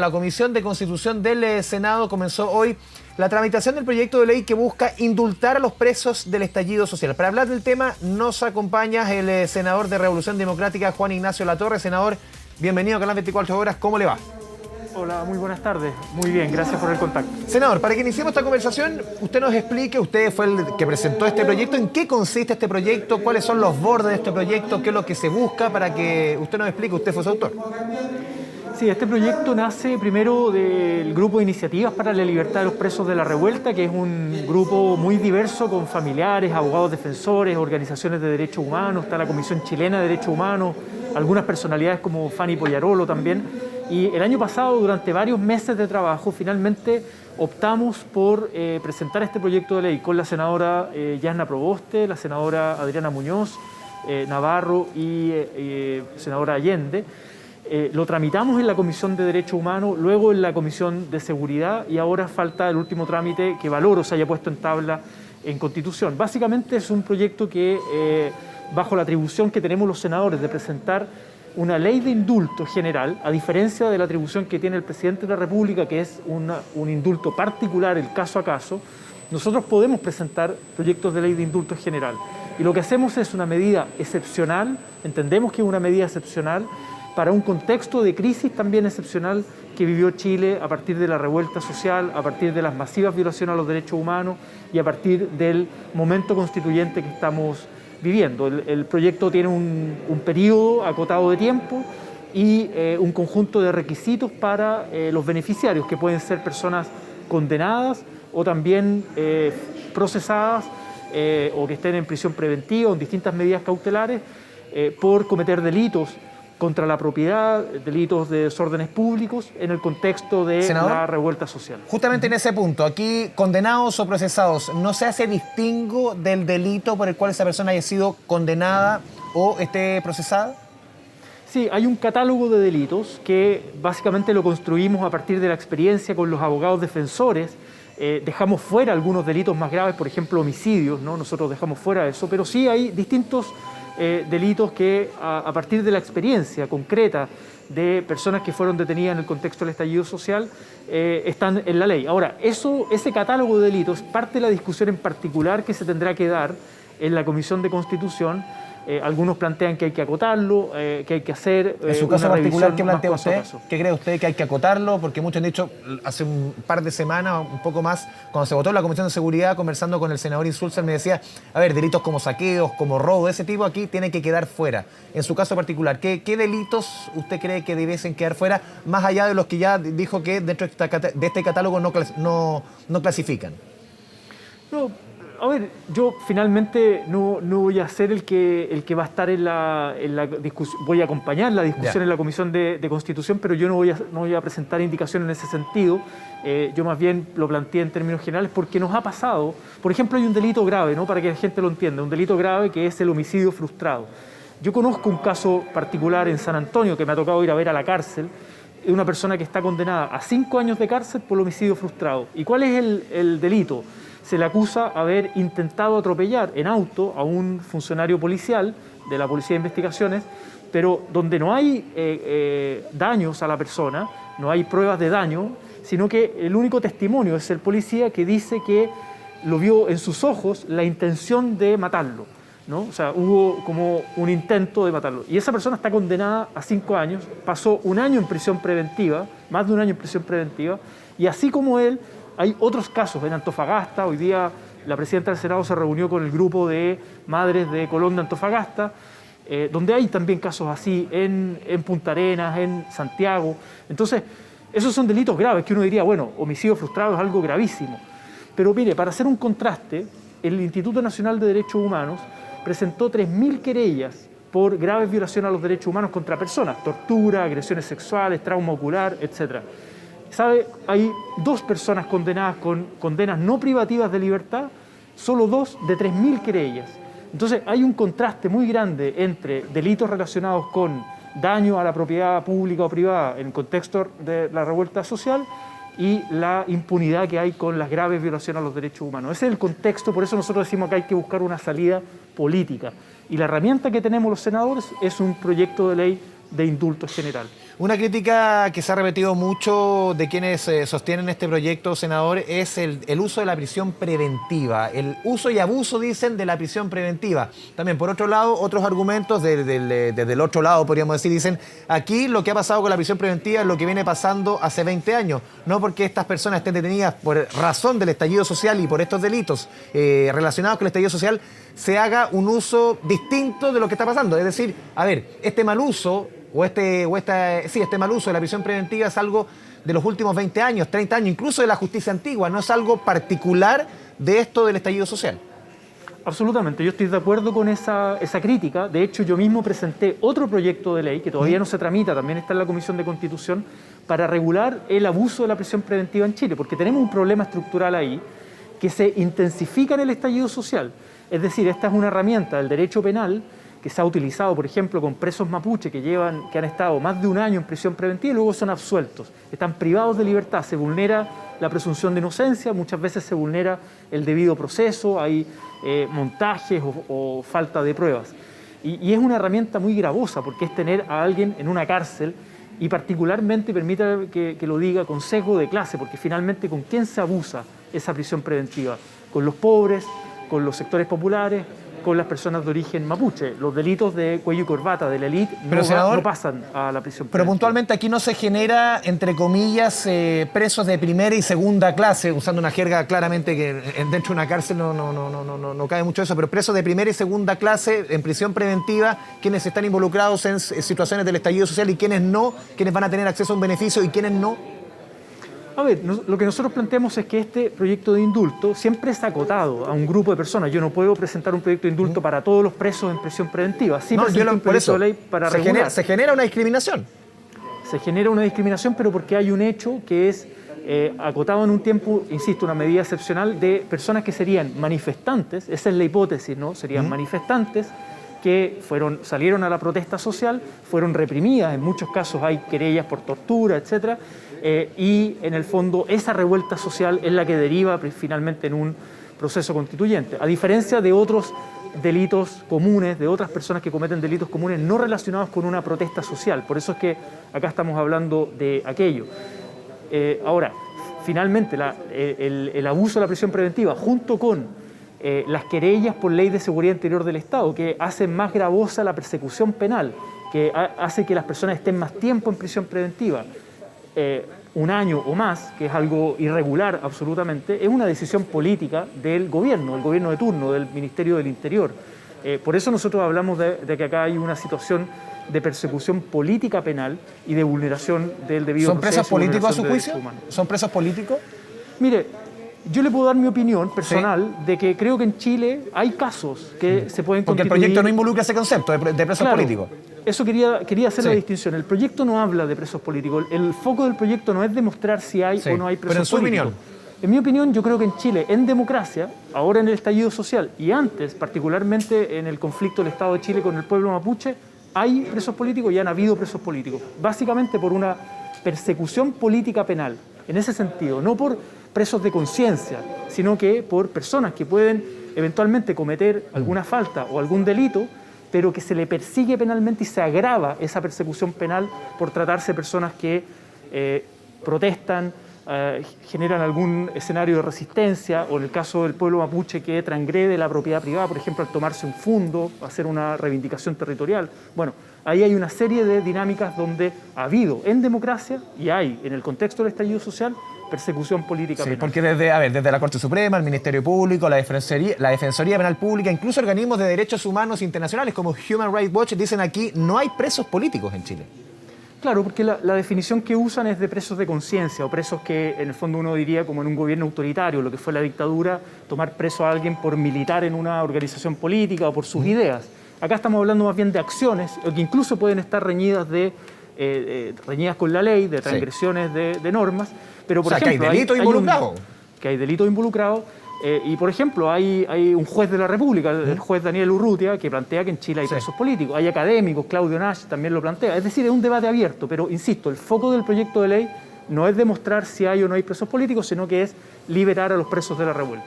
La Comisión de Constitución del Senado comenzó hoy la tramitación del proyecto de ley que busca indultar a los presos del estallido social. Para hablar del tema nos acompaña el senador de Revolución Democrática, Juan Ignacio Latorre. Senador, bienvenido a Canal 24 Horas. ¿Cómo le va? Hola, muy buenas tardes. Muy bien, gracias por el contacto. Senador, para que iniciemos esta conversación, usted nos explique, usted fue el que presentó este proyecto, ¿en qué consiste este proyecto? ¿Cuáles son los bordes de este proyecto? ¿Qué es lo que se busca? Para que usted nos explique, usted fue su autor. Sí, este proyecto nace primero del Grupo de Iniciativas para la Libertad de los Presos de la Revuelta, que es un grupo muy diverso con familiares, abogados defensores, organizaciones de derechos humanos, está la Comisión Chilena de Derechos Humanos, algunas personalidades como Fanny Poyarolo también. Y el año pasado, durante varios meses de trabajo, finalmente optamos por presentar este proyecto de ley con la senadora Yasna Proboste, la senadora Adriana Muñoz, Navarro y senadora Allende. Lo tramitamos en la Comisión de Derechos Humanos, luego en la Comisión de Seguridad y ahora falta el último trámite que valoro se haya puesto en tabla en Constitución. Básicamente es un proyecto que, bajo la atribución que tenemos los senadores de presentar una ley de indulto general, a diferencia de la atribución que tiene el presidente de la República, que es un indulto particular, el caso a caso, nosotros podemos presentar proyectos de ley de indulto general. Y lo que hacemos es una medida excepcional, entendemos que es una medida excepcional, para un contexto de crisis también excepcional que vivió Chile a partir de la revuelta social, a partir de las masivas violaciones a los derechos humanos y a partir del momento constituyente que estamos viviendo. El proyecto tiene un periodo acotado de tiempo y un conjunto de requisitos para los beneficiarios, que pueden ser personas condenadas o también procesadas o que estén en prisión preventiva o en distintas medidas cautelares por cometer delitos contra la propiedad, delitos de desórdenes públicos en el contexto de la revuelta social. Justamente en ese punto, aquí condenados o procesados, ¿no se hace distingo del delito por el cual esa persona haya sido condenada o esté procesada? Sí, hay un catálogo de delitos que básicamente lo construimos a partir de la experiencia con los abogados defensores. Dejamos fuera algunos delitos más graves, por ejemplo homicidios, ¿no? Nosotros dejamos fuera eso, pero sí hay distintos delitos que a partir de la experiencia concreta de personas que fueron detenidas en el contexto del estallido social están en la ley. Ahora, ese catálogo de delitos es parte de la discusión en particular que se tendrá que dar en la Comisión de Constitución. Algunos plantean que hay que acotarlo, que hay que hacer en su caso particular, ¿qué plantea usted? ¿Qué cree usted que hay que acotarlo? Porque muchos han dicho, hace un par de semanas, un poco más, cuando se votó en la Comisión de Seguridad, conversando con el senador Insulza, me decía, a ver, delitos como saqueos, como robo, de ese tipo aquí tienen que quedar fuera. En su caso particular, ¿qué delitos usted cree que debiesen quedar fuera, más allá de los que ya dijo que dentro de este catálogo no clasifican? No. A ver, yo finalmente no voy a ser el que va a estar en la discusión, voy a acompañar la discusión en la Comisión de Constitución, pero yo no voy a presentar indicaciones en ese sentido. Yo más bien lo planteé en términos generales porque nos ha pasado, por ejemplo, hay un delito grave, ¿no? Para que la gente lo entienda, un delito grave que es el homicidio frustrado. Yo conozco un caso particular en San Antonio que me ha tocado ir a ver a la cárcel, de una persona que está condenada a 5 años de cárcel por el homicidio frustrado. ¿Y cuál es el delito? Se le acusa haber intentado atropellar en auto a un funcionario policial de la Policía de Investigaciones, pero donde no hay daños a la persona, no hay pruebas de daño, sino que el único testimonio es el policía que dice que lo vio en sus ojos la intención de matarlo, ¿no? O sea, hubo como un intento de matarlo. Y esa persona está condenada a 5 años, pasó 1 año en prisión preventiva, más de 1 año en prisión preventiva, y así como él, hay otros casos en Antofagasta. Hoy día la presidenta del Senado se reunió con el grupo de madres de Colón de Antofagasta, donde hay también casos así en Punta Arenas, en Santiago. Entonces, esos son delitos graves que uno diría, bueno, homicidio frustrado es algo gravísimo. Pero mire, para hacer un contraste, el Instituto Nacional de Derechos Humanos presentó 3.000 querellas por graves violaciones a los derechos humanos contra personas, tortura, agresiones sexuales, trauma ocular, etc. ¿Sabe? Hay 2 personas condenadas con condenas no privativas de libertad, solo 2 de 3.000 querellas. Entonces hay un contraste muy grande entre delitos relacionados con daño a la propiedad pública o privada en el contexto de la revuelta social y la impunidad que hay con las graves violaciones a los derechos humanos. Ese es el contexto, por eso nosotros decimos que hay que buscar una salida política. Y la herramienta que tenemos los senadores es un proyecto de ley de indulto general. Una crítica que se ha repetido mucho de quienes sostienen este proyecto, senador, es el uso de la prisión preventiva. El uso y abuso, dicen, de la prisión preventiva. También, por otro lado, otros argumentos desde el otro lado, podríamos decir, dicen, aquí lo que ha pasado con la prisión preventiva es lo que viene pasando hace 20 años. No porque estas personas estén detenidas por razón del estallido social y por estos delitos relacionados con el estallido social, se haga un uso distinto de lo que está pasando. Es decir, a ver, este mal uso este mal uso de la prisión preventiva es algo de los últimos 20 años, 30 años, incluso de la justicia antigua, no es algo particular de esto del estallido social. Absolutamente, yo estoy de acuerdo con esa crítica. De hecho, yo mismo presenté otro proyecto de ley que todavía no se tramita, también está en la Comisión de Constitución, para regular el abuso de la prisión preventiva en Chile, porque tenemos un problema estructural ahí que se intensifica en el estallido social. Es decir, esta es una herramienta del derecho penal que se ha utilizado, por ejemplo, con presos mapuche que han estado más de un año en prisión preventiva y luego son absueltos. Están privados de libertad, se vulnera la presunción de inocencia, muchas veces se vulnera el debido proceso, hay montajes o falta de pruebas. Y es una herramienta muy gravosa porque es tener a alguien en una cárcel y particularmente, permítame que lo diga, con sesgo de clase, porque finalmente ¿con quién se abusa esa prisión preventiva? Con los pobres, con los sectores populares, con las personas de origen mapuche. Los delitos de cuello y corbata de la élite no pasan a la prisión preventiva. Pero puntualmente aquí no se genera, entre comillas, presos de primera y segunda clase, usando una jerga claramente que dentro de una cárcel no cabe mucho eso, pero presos de primera y segunda clase en prisión preventiva, quienes están involucrados en situaciones del estallido social y quienes no, quienes van a tener acceso a un beneficio y quienes no. A ver, lo que nosotros planteamos es que este proyecto de indulto siempre es acotado a un grupo de personas. Yo no puedo presentar un proyecto de indulto para todos los presos en prisión preventiva. Sí, no, un proyecto de ley para regular. Se genera una discriminación. Se genera una discriminación, pero porque hay un hecho que es acotado en un tiempo, insisto, una medida excepcional de personas que serían manifestantes, esa es la hipótesis, ¿no? Serían manifestantes que salieron a la protesta social, fueron reprimidas, en muchos casos hay querellas por tortura, etcétera. Y en el fondo esa revuelta social es la que deriva finalmente en un proceso constituyente. A diferencia de otros delitos comunes, de otras personas que cometen delitos comunes no relacionados con una protesta social. Por eso es que acá estamos hablando de aquello. Ahora, finalmente el abuso de la prisión preventiva junto con las querellas por ley de seguridad interior del Estado, que hacen más gravosa la persecución penal, que hace que las personas estén más tiempo en prisión preventiva, un año o más, que es algo irregular absolutamente, es una decisión política del gobierno de turno, del Ministerio del Interior. Por eso nosotros hablamos de que acá hay una situación de persecución política penal y de vulneración del debido proceso. ¿Son presos políticos a su juicio? ¿Son presos políticos? Mire, yo le puedo dar mi opinión personal de que creo que en Chile hay casos que se pueden constituir... Porque el proyecto no involucra ese concepto de presos políticos. Eso quería hacer la distinción. El proyecto no habla de presos políticos. El foco del proyecto no es demostrar si hay o no hay presos políticos. Pero en su opinión. En mi opinión, yo creo que en Chile, en democracia, ahora en el estallido social y antes, particularmente en el conflicto del Estado de Chile con el pueblo mapuche, hay presos políticos y han habido presos políticos. Básicamente por una persecución política penal. En ese sentido, no por presos de conciencia, sino que por personas que pueden eventualmente cometer alguna falta o algún delito, pero que se le persigue penalmente y se agrava esa persecución penal por tratarse de personas que protestan, generan algún escenario de resistencia, o en el caso del pueblo mapuche que transgrede la propiedad privada, por ejemplo, al tomarse un fundo, hacer una reivindicación territorial. Bueno, ahí hay una serie de dinámicas donde ha habido en democracia y hay en el contexto del estallido social persecución política penal. Porque desde la Corte Suprema, el Ministerio Público, la Defensoría Penal Pública, incluso organismos de derechos humanos internacionales como Human Rights Watch dicen aquí no hay presos políticos en Chile. Claro, porque la definición que usan es de presos de conciencia o presos que en el fondo uno diría como en un gobierno autoritario, lo que fue la dictadura, tomar preso a alguien por militar en una organización política o por sus ideas. Acá estamos hablando más bien de acciones que incluso pueden estar reñidas con la ley, de transgresiones de normas. Pero, por ejemplo, que hay delitos involucrados. Que hay delitos involucrados. Y, por ejemplo, hay un juez de la República, el juez Daniel Urrutia, que plantea que en Chile hay presos políticos. Hay académicos, Claudio Nash también lo plantea. Es decir, es un debate abierto, pero, insisto, el foco del proyecto de ley no es demostrar si hay o no hay presos políticos, sino que es liberar a los presos de la revuelta.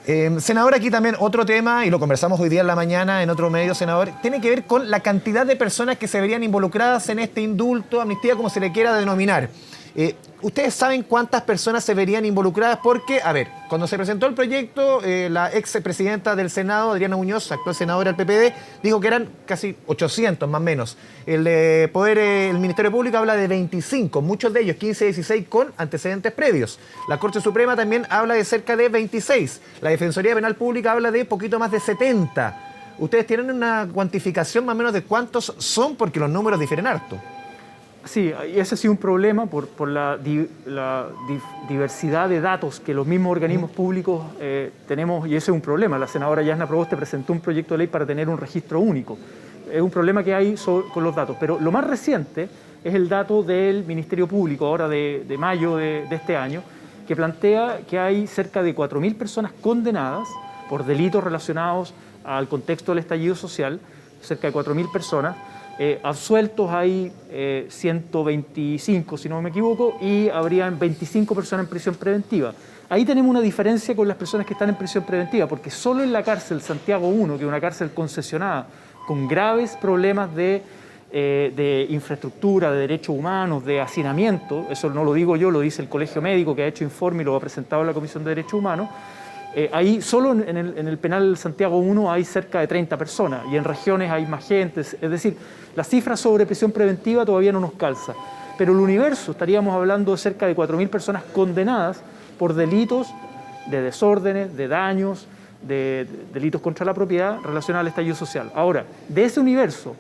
Senador, aquí también otro tema, y lo conversamos hoy día en la mañana en otro medio, senador, tiene que ver con la cantidad de personas que se verían involucradas en este indulto, amnistía, como se le quiera denominar. ¿Ustedes saben cuántas personas se verían involucradas? Porque, a ver, cuando se presentó el proyecto, la ex presidenta del Senado, Adriana Muñoz, actual senadora del PPD, dijo que eran casi 800 más o menos. El Ministerio Público habla de 25, muchos de ellos, 15, 16, con antecedentes previos. La Corte Suprema también habla de cerca de 26. La Defensoría Penal Pública habla de poquito más de 70. ¿Ustedes tienen una cuantificación más o menos de cuántos son? Porque los números difieren harto. Sí, y ese ha sido un problema por la diversidad de datos que los mismos organismos públicos tenemos, y ese es un problema. La senadora Yasna Proboste presentó un proyecto de ley para tener un registro único. Es un problema que hay con los datos, pero lo más reciente es el dato del Ministerio Público, ahora de mayo de este año, que plantea que hay cerca de 4.000 personas condenadas por delitos relacionados al contexto del estallido social, cerca de 4.000 personas. Absueltos hay 125, si no me equivoco, y habrían 25 personas en prisión preventiva. Ahí tenemos una diferencia con las personas que están en prisión preventiva, porque solo en la cárcel Santiago I, que es una cárcel concesionada, con graves problemas de infraestructura, de derechos humanos, de hacinamiento, eso no lo digo yo, lo dice el Colegio Médico, que ha hecho informe y lo ha presentado en la Comisión de Derechos Humanos. Ahí solo en el penal Santiago I hay cerca de 30 personas y en regiones hay más gente, es decir, la cifra sobre prisión preventiva todavía no nos calza, pero el universo, estaríamos hablando de cerca de 4.000 personas condenadas por delitos de desórdenes, de daños, de delitos contra la propiedad relacionados al estallido social. Ahora, de ese universo,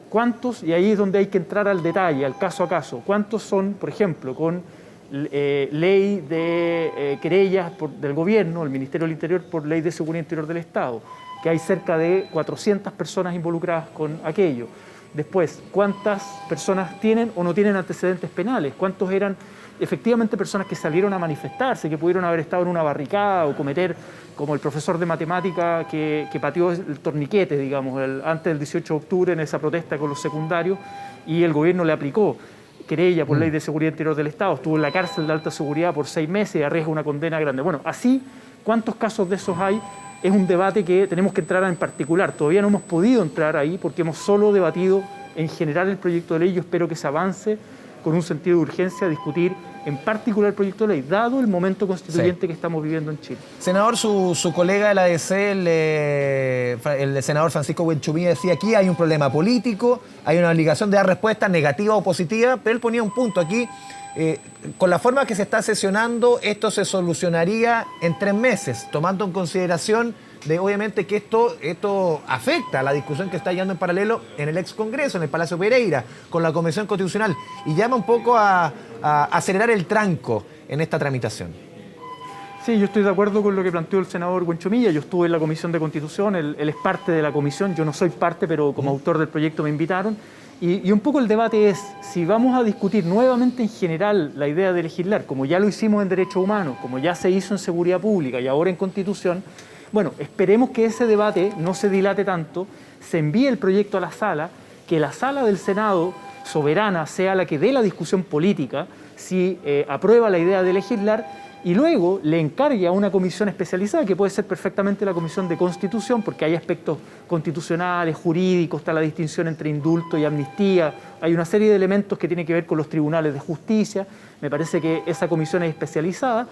¿cuántos? Y ahí es donde hay que entrar al detalle, al caso a caso, ¿cuántos son, por ejemplo, con ley de querellas del gobierno, el Ministerio del Interior, por ley de seguridad interior del Estado, que hay cerca de 400 personas involucradas con aquello? Después, ¿cuántas personas tienen o no tienen antecedentes penales? ¿Cuántos eran efectivamente personas que salieron a manifestarse, que pudieron haber estado en una barricada o cometer, como el profesor de matemática que pateó el torniquete, digamos, antes del 18 de octubre en esa protesta con los secundarios, y el gobierno le aplicó querella por ley de seguridad interior del Estado, estuvo en la cárcel de alta seguridad por 6 meses y arriesga una condena grande? Bueno, así, ¿cuántos casos de esos hay? Es un debate que tenemos que entrar en particular. Todavía no hemos podido entrar ahí porque hemos solo debatido en general el proyecto de ley. Yo espero que se avance con un sentido de urgencia a discutir en particular el proyecto de ley, dado el momento constituyente que estamos viviendo en Chile. Senador, su colega de la ADC, el senador Francisco Buenchumilla, decía aquí hay un problema político, hay una obligación de dar respuesta negativa o positiva, pero él ponía un punto aquí. Con la forma que se está sesionando, esto se solucionaría en 3 meses, tomando en consideración de obviamente que esto afecta a la discusión que está llevando en paralelo en el ex Congreso, en el Palacio Pereira, con la Convención Constitucional, y llama un poco a acelerar el tranco en esta tramitación. Sí, yo estoy de acuerdo con lo que planteó el senador Buenchumilla. Yo estuve en la Comisión de Constitución, él es parte de la comisión, yo no soy parte, pero como autor del proyecto me invitaron. Y un poco el debate es, si vamos a discutir nuevamente en general la idea de legislar, como ya lo hicimos en Derechos Humanos, como ya se hizo en Seguridad Pública y ahora en Constitución, bueno, esperemos que ese debate no se dilate tanto, se envíe el proyecto a la sala, que la sala del Senado soberana sea la que dé la discusión política, si aprueba la idea de legislar, y luego le encargue a una comisión especializada, que puede ser perfectamente la Comisión de Constitución, porque hay aspectos constitucionales, jurídicos, está la distinción entre indulto y amnistía, hay una serie de elementos que tienen que ver con los tribunales de justicia. Me parece que esa comisión es especializada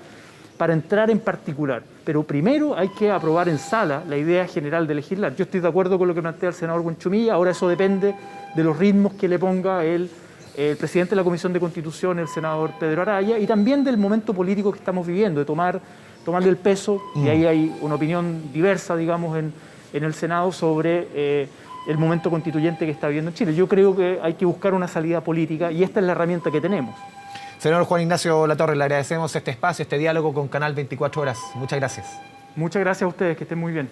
para entrar en particular. Pero primero hay que aprobar en sala la idea general de legislar. Yo estoy de acuerdo con lo que plantea el senador Buenchumilla, ahora eso depende de los ritmos que le ponga el presidente de la Comisión de Constitución, el senador Pedro Araya, y también del momento político que estamos viviendo, de tomarle el peso, y ahí hay una opinión diversa, digamos, en el Senado sobre el momento constituyente que está viviendo en Chile. Yo creo que hay que buscar una salida política y esta es la herramienta que tenemos. Senador Juan Ignacio Latorre, le agradecemos este espacio, este diálogo con Canal 24 Horas. Muchas gracias. Muchas gracias a ustedes, que estén muy bien.